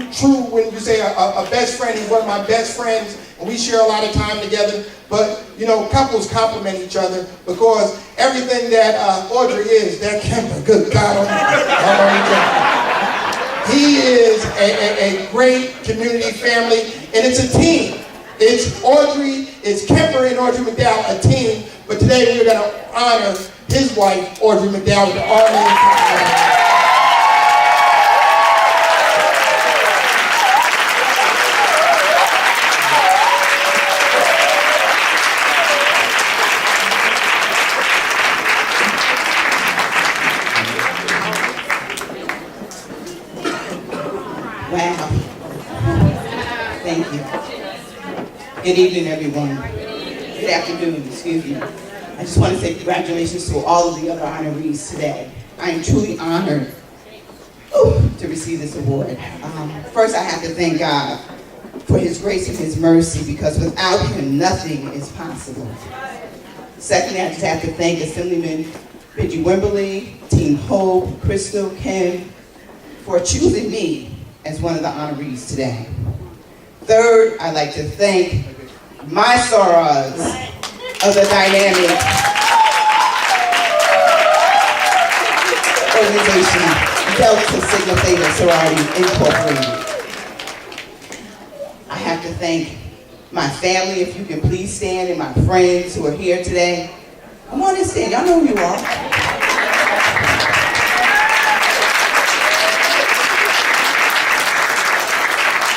when you say a best friend, he's one of my best friends, and we share a lot of time together. But, couples complement each other because everything that Audrey is, that Kemper, good God Almighty. He is a great community family, and it's a team. It's Audrey, it's Kemper and Audrey McDowell, a team. But today we're going to honor his wife, Audrey McDowell, with the Army and Commonwealth. Wow. Thank you. Good evening, everyone. Good afternoon, excuse me. I just want to say congratulations to all of the other honorees today. I am truly honored to receive this award. First, I have to thank God for His grace and His mercy, because without Him, nothing is possible. Secondly, I just have to thank Assemblyman Benji Wimberly, Team Hope, Crystal, Kim, for choosing me as one of the honorees today. Third, I'd like to thank my sorors of the dynamic organization, Delta Sigma Theta Sorority Incorporated. I have to thank my family, if you can please stand, and my friends who are here today. Come on and stand, y'all know who you are.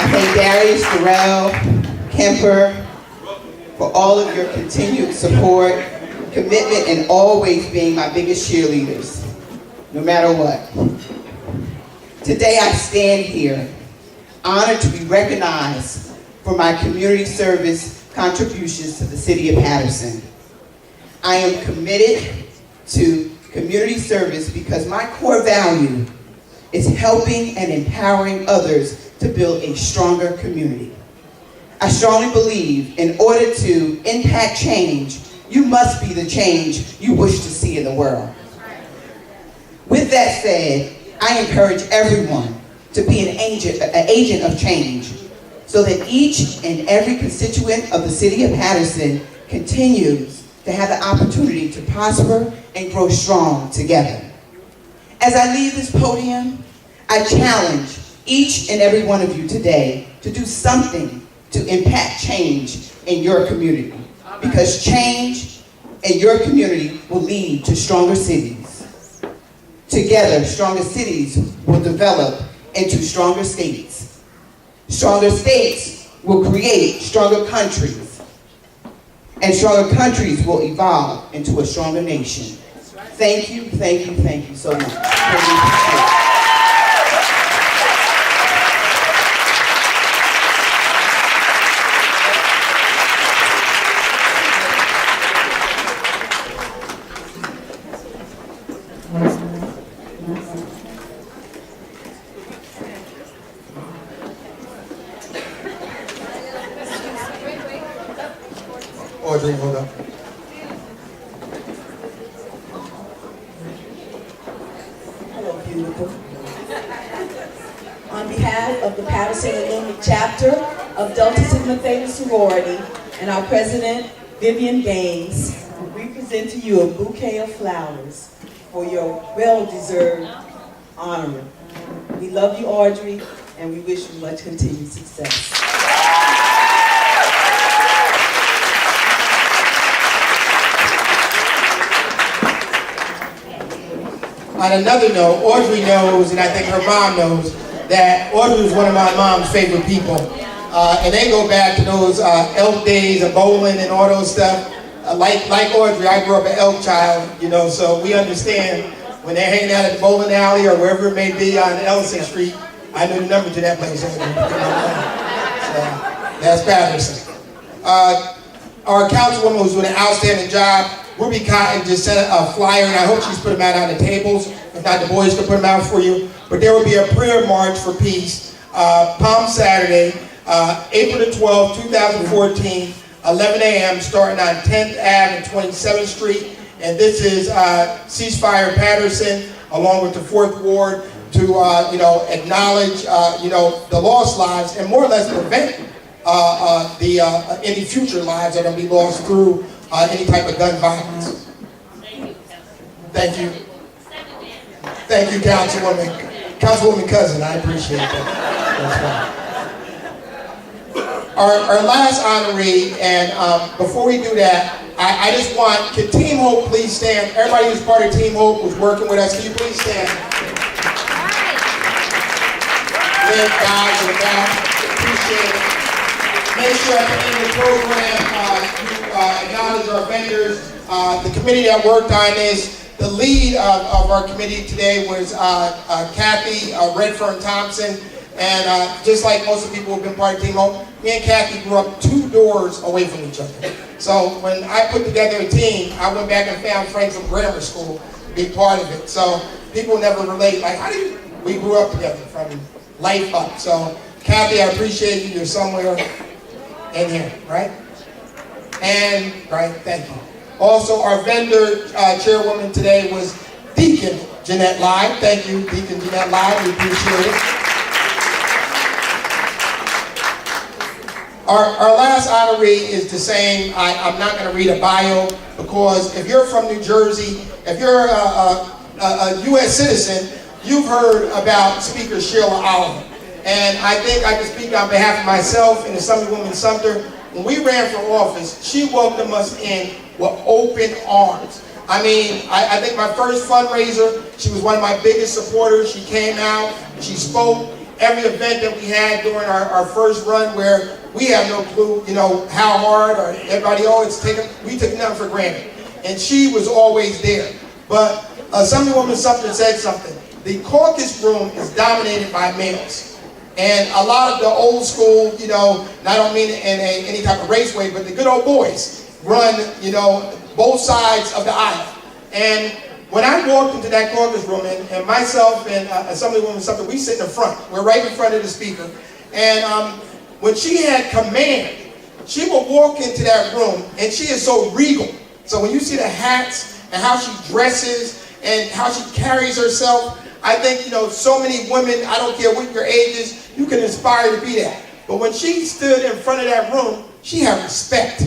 I thank Darius, Darrell, Kemper, for all of your continued support, commitment, and always being my biggest cheerleaders, no matter what. Today I stand here, honored to be recognized for my community service contributions to the city of Patterson. I am committed to community service because my core value is helping and empowering others to build a stronger community. I strongly believe in order to impact change, you must be the change you wish to see in the world. With that said, I encourage everyone to be an agent of change so that each and every constituent of the city of Patterson continues to have the opportunity to prosper and grow strong together. As I leave this podium, I challenge each and every one of you today to do something to impact change in your community. Because change in your community will lead to stronger cities. Together, stronger cities will develop into stronger states. Stronger states will create stronger countries. And stronger countries will evolve into a stronger nation. Thank you, thank you, thank you so much. Audrey, hold up. Hello, beautiful. On behalf of the Patterson Alumni Chapter of Delta Sigma Theta Sorority and our president, Vivian Gaines, we present to you a bouquet of flowers for your well-deserved honor. We love you, Audrey, and we wish you much continued success. On another note, Audrey knows, and I think her mom knows, that Audrey was one of my mom's favorite people. And they go back to those elk days of bowling and all those stuff. Like Audrey, I grew up an elk child, you know, so we understand when they're hanging out at the bowling alley or wherever it may be on Ellison Street. I knew the number to that place. So that's Patterson. Our councilwoman who's doing an outstanding job, Ruby Cotton, just sent a flyer, and I hope she's put them out on the tables. If not, the boys can put them out for you. But there will be a prayer march for peace, Palm Saturday, April the 12th, 2014, 11 a.m., starting on 10th Ave and 27th Street. And this is Ceasefire Patterson, along with the 4th Ward, to acknowledge the lost lives and more or less prevent any future lives that will be lost through any type of gun violence. Thank you. Thank you, Councilwoman Cousin. I appreciate that. That's fine. our last honoree, and before we do that, I just want, can Team Hope please stand? Everybody who's part of Team Hope who's working with us, can you please stand? Good guys in the back, appreciate it. Make sure at the end of the program you acknowledge our vendors, the committee that worked on this. The lead of our committee today was Kathy Redfern Thompson, and just like most of the people who've been part of Team Hope, me and Kathy grew up 2 doors away from each other. So when I put together a team, I went back and found friends from grammar school to be part of it. So people never relate, like, how do you, we grew up together from life up. So Kathy, I appreciate you. You're somewhere in here, right? And, right, thank you. Also, our vendor chairwoman today was Deacon Jeanette Lyde. Thank you, Deacon Jeanette Lyde. We appreciate it. Our last honoree is the same. I'm not going to read a bio because if you're from New Jersey, if you're a U.S. citizen, you've heard about Speaker Sheila Oliver. And I think I can speak on behalf of myself and Assemblywoman Sumter. When we ran for office, she welcomed us in with open arms. I mean, I think my first fundraiser, she was one of my biggest supporters. She came out, she spoke. Every event that we had during our first run where we have no clue, you know, how hard, or everybody always we took nothing for granted. And she was always there. But Assemblywoman Sumter said something. The caucus room is dominated by males. And a lot of the old school, you know, and I don't mean it in any type of race way, but the good old boys run, you know, both sides of the aisle. And when I walked into that caucus room, and myself and Assemblywoman Sumter, we sit in the front. We're right in front of the speaker. And when she had command, she would walk into that room, and she is so regal. So when you see the hats and how she dresses and how she carries herself, I think, you know, so many women, I don't care what your age is, you can aspire to be that. But when she stood in front of that room, she had respect.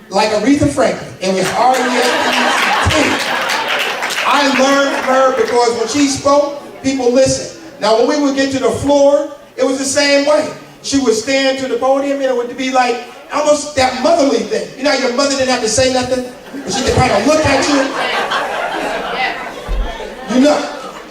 Like Aretha Franklin. It was R-E-S-P-E-C-T. I learned from her because when she spoke, people listened. Now when we would get to the floor, it was the same way. She would stand to the podium and it would be like almost that motherly thing. You know, your mother didn't have to say nothing, but she could kind of look at you. You know.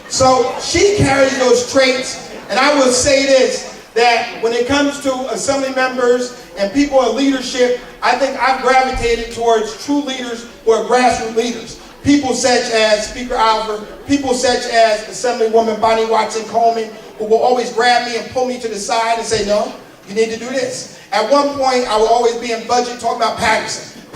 So she carries those traits, and I will say this, that when it comes to assembly members and people in leadership, I think I've gravitated towards true leaders who are grassroots leaders. People such as Speaker Oliver, people such as Assemblywoman Bonnie Watson Coleman, who will always grab me and pull me to the side and say, no, you need to do this. At one point, I would always be in budget talking about Patterson.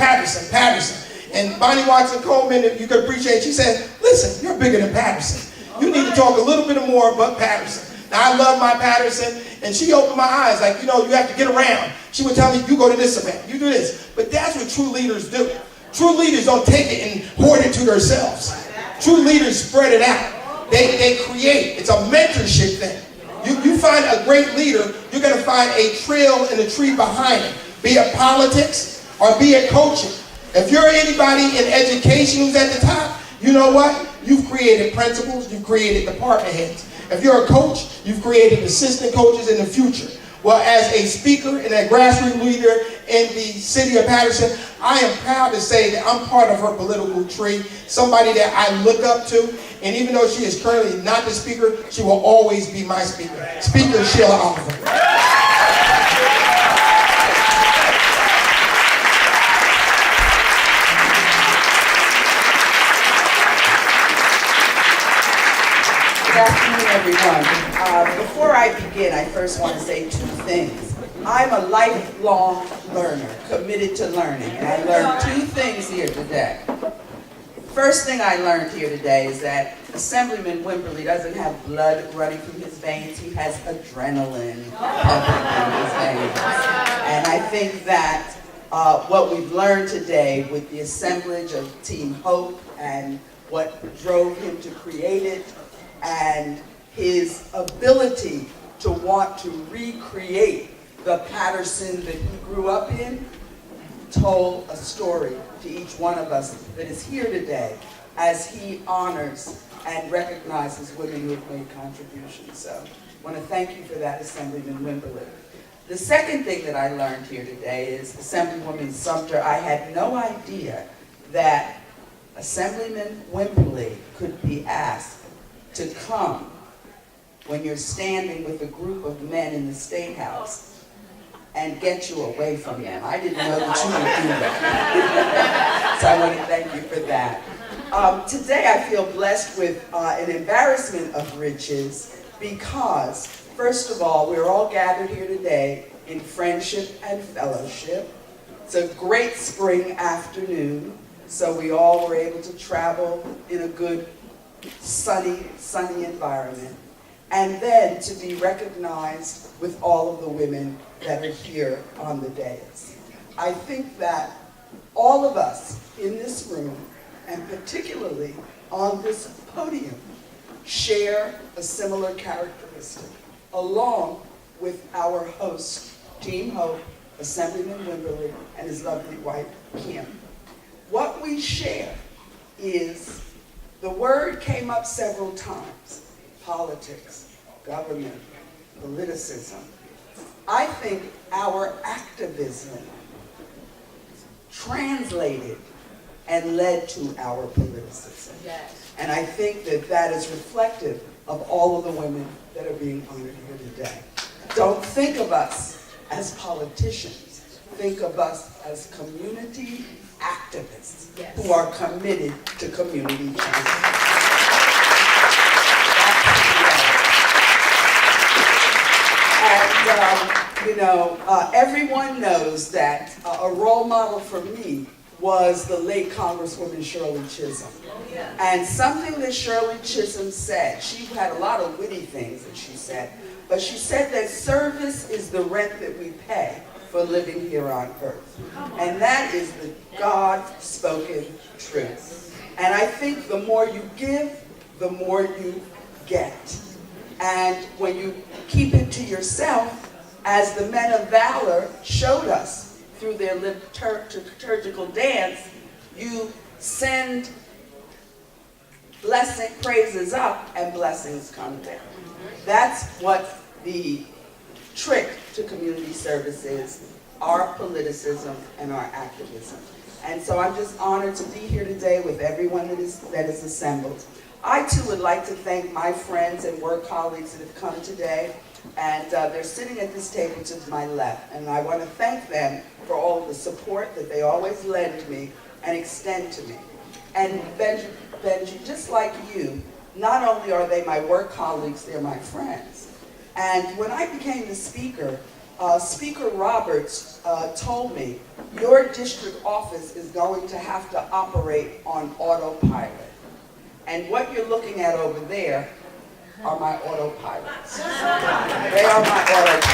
And Bonnie Watson Coleman, if you could appreciate, she said, listen, you're bigger than Patterson. You need to talk a little bit more about Patterson. Now, I love my Patterson, and she opened my eyes, like, you know, you have to get around. She would tell me, you go to this event, you do this. But that's what true leaders do. True leaders don't take it and hoard it to themselves. True leaders spread it out. They create. It's a mentorship thing. You find a great leader, you're going to find a trail and a tree behind it, be it politics or be it coaching. If you're anybody in education who's at the top, you know what? You've created principals, you've created department heads. If you're a coach, you've created assistant coaches in the future. Well, as a speaker and a grassroots leader in the city of Patterson, I am proud to say that I'm part of her political tree, somebody that I look up to. And even though she is currently not the speaker, she will always be my speaker. Speaker Sheila Oliver. Good afternoon, everyone. Before I begin, I first want to say 2 things. I'm a lifelong learner, committed to learning, and I learned 2 things here today. First thing I learned here today is that Assemblyman Wimberly doesn't have blood running through his veins, he has adrenaline pumping through his veins. And I think that what we've learned today with the assemblage of Team Hope and what drove him to create it, and his ability to want to recreate the Patterson that he grew up in, told a story to each one of us that is here today as he honors and recognizes women who have made contributions. So I want to thank you for that, Assemblyman Wimberly. The second thing that I learned here today is Assemblywoman Sumter, I had no idea that Assemblyman Wimberly could be asked to come when you're standing with a group of men in the State House and get you away from them. I didn't know that you would do that. So I want to thank you for that. Today I feel blessed with an embarrassment of riches because, first of all, we're all gathered here today in friendship and fellowship. It's a great spring afternoon, so we all were able to travel in a good, sunny environment. And then to be recognized with all of the women that are here on the dais. I think that all of us in this room, and particularly on this podium, share a similar characteristic, along with our host, Team Hope, Assemblyman Wimberly, and his lovely wife, Kim. What we share is, the word came up several times, politics, government, politicism. I think our activism translated and led to our politicism. Yes. And I think that that is reflective of all of the women that are being honored here today. Don't think of us as politicians. Think of us as community activists, yes, who are committed to community change. And, everyone knows that a role model for me was the late Congresswoman Shirley Chisholm. And something that Shirley Chisholm said, she had a lot of witty things that she said, but she said that service is the rent that we pay for living here on earth. And that is the God-spoken truth. And I think the more you give, the more you get. And when you keep it to yourself, as the men of valor showed us through their liturgical dance, you send praises up and blessings come down. That's what the trick to community service is, our politicism and our activism. And so I'm just honored to be here today with everyone that is assembled. I too would like to thank my friends and work colleagues that have come today, and they're sitting at this table to my left, and I want to thank them for all of the support that they always lend me and extend to me. And Benji, just like you, not only are they my work colleagues, they're my friends. And when I became the speaker, Speaker Roberts told me, your district office is going to have to operate on autopilot. And what you're looking at over there are my autopilots. They are my autopilots.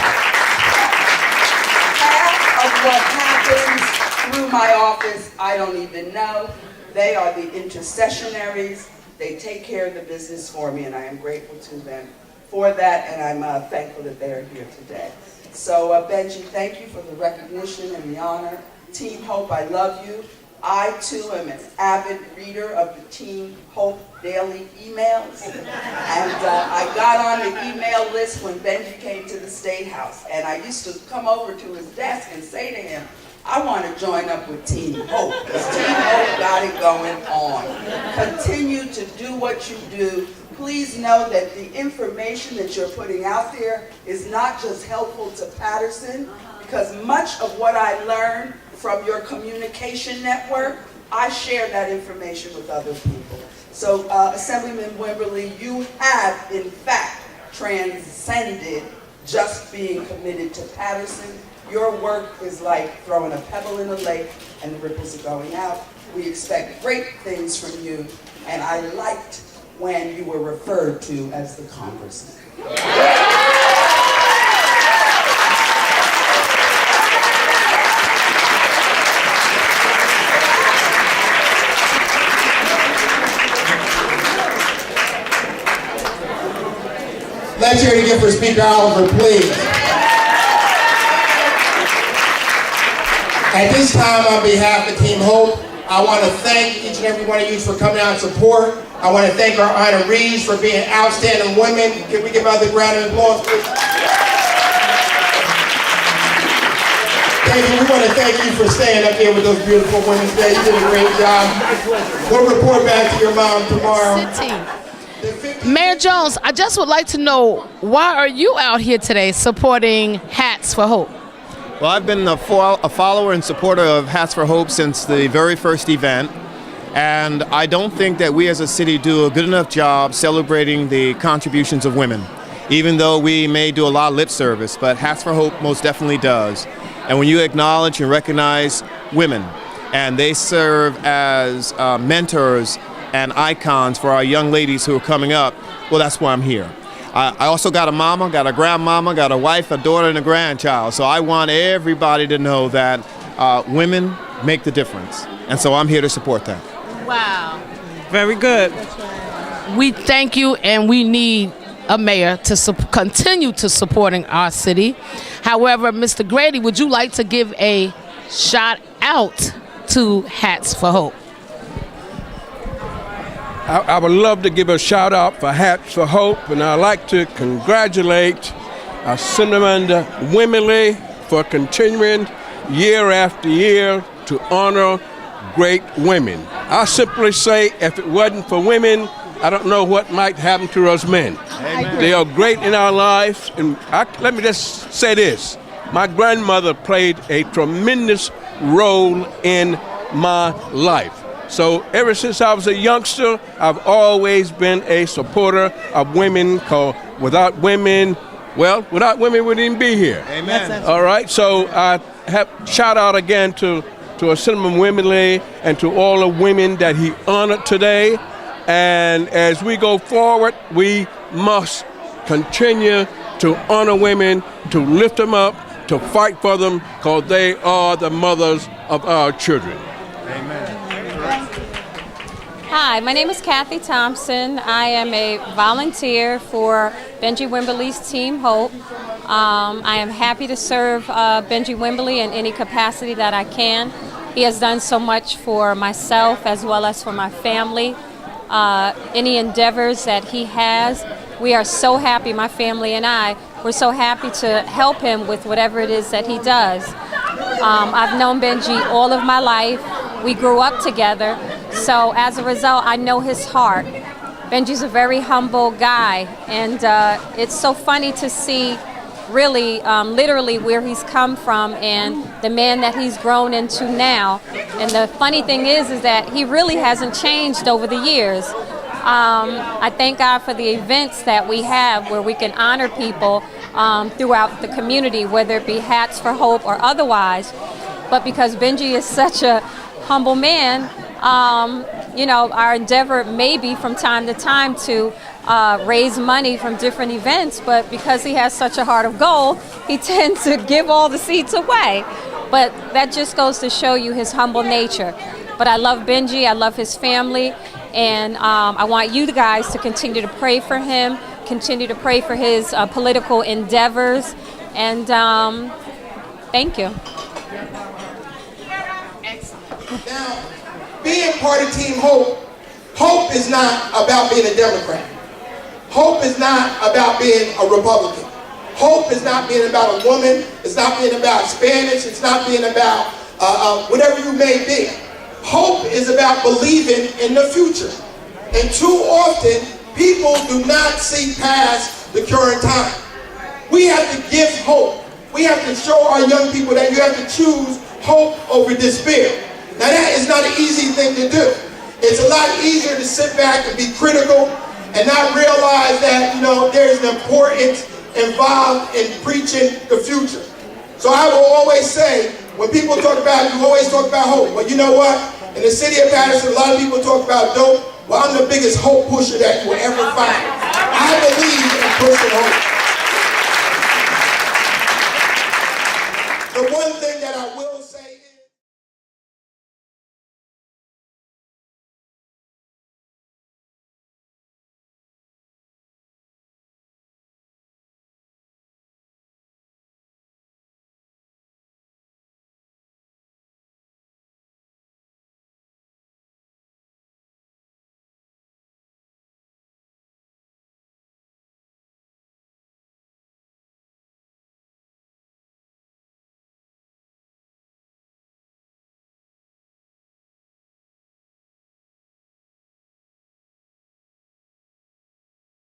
Half of what happens through my office, I don't even know. They are the intercessionaries. They take care of the business for me, and I am grateful to them for that, and I'm thankful that they are here today. So, Benji, thank you for the recognition and the honor. Team Hope, I love you. I, too, am an avid reader of the Team Hope daily emails. And I got on the email list when Benji came to the State House. And I used to come over to his desk and say to him, I want to join up with Team Hope, because Team Hope got it going on. Continue to do what you do. Please know that the information that you're putting out there is not just helpful to Patterson, because much of what I learned from your communication network, I share that information with other people. So Assemblyman Wimberly, you have in fact transcended just being committed to Patterson. Your work is like throwing a pebble in a lake and the ripples are going out. We expect great things from you, and I liked when you were referred to as the Congressman. Let's hear it again for Speaker Oliver, please. At this time, on behalf of Team Hope, I want to thank each and every one of you for coming out and support. I want to thank our honorees for being outstanding women. Can we give another round of applause, please? Thank you. We want to thank you for staying up here with those beautiful women today. You did a great job. We'll report back to your mom tomorrow. Mayor Jones, I just would like to know, why are you out here today supporting Hats for Hope? Well, I've been a follower and supporter of Hats for Hope since the very first event. And I don't think that we as a city do a good enough job celebrating the contributions of women, even though we may do a lot of lip service, but Hats for Hope most definitely does. And when you acknowledge and recognize women, and they serve as mentors and icons for our young ladies who are coming up, well, that's why I'm here. I also got a mama, got a grandmama, got a wife, a daughter, and a grandchild. So I want everybody to know that women make the difference. And so I'm here to support that. Wow. Very good. We thank you, and we need a mayor to continue to supporting our city. However, Mr. Grady, would you like to give a shout out to Hats for Hope? I would love to give a shout out for Hats for Hope, and I'd like to congratulate Cinnamon Wimberly for continuing year after year to honor great women. I simply say, if it wasn't for women, I don't know what might happen to us men. Amen. They are great in our lives, and let me just say this. My grandmother played a tremendous role in my life. So ever since I was a youngster, I've always been a supporter of women, because without women, we wouldn't even be here. Amen. All right, so I have shout out again to Cinnamon Wimberly and to all the women that he honored today. And as we go forward, we must continue to honor women, to lift them up, to fight for them, because they are the mothers of our children. Amen. Hi, my name is Kathy Thompson. I am a volunteer for Benji Wimberly's Team Hope. I am happy to serve Benji Wimberly in any capacity that I can. He has done so much for myself as well as for my family. Any endeavors that he has, we are so happy, my family and I, we're so happy to help him with whatever it is that he does. I've known Benji all of my life. We grew up together, so as a result, I know his heart. Benji's a very humble guy, and it's so funny to see really, literally where he's come from and the man that he's grown into now. And the funny thing is that he really hasn't changed over the years. I thank God for the events that we have where we can honor people throughout the community, whether it be Hats for Hope or otherwise. But because Benji is such a humble man, our endeavor may be from time to time to raise money from different events, but because he has such a heart of gold, he tends to give all the seats away. But that just goes to show you his humble nature. But I love Benji, I love his family, and I want you guys to continue to pray for him, continue to pray for his political endeavors, and thank you. Now, being part of Team Hope, hope is not about being a Democrat. Hope is not about being a Republican. Hope is not being about a woman. It's not being about Spanish. It's not being about whatever you may be. Hope is about believing in the future. And too often, people do not see past the current time. We have to give hope. We have to show our young people that you have to choose hope over despair. Now that is not an easy thing to do. It's a lot easier to sit back and be critical and not realize that, there's an importance involved in preaching the future. So I will always say, when people talk about, you always talk about hope. Well, you know what? In the city of Patterson, a lot of people talk about dope. Well, I'm the biggest hope pusher that you will ever find. I believe in pushing hope.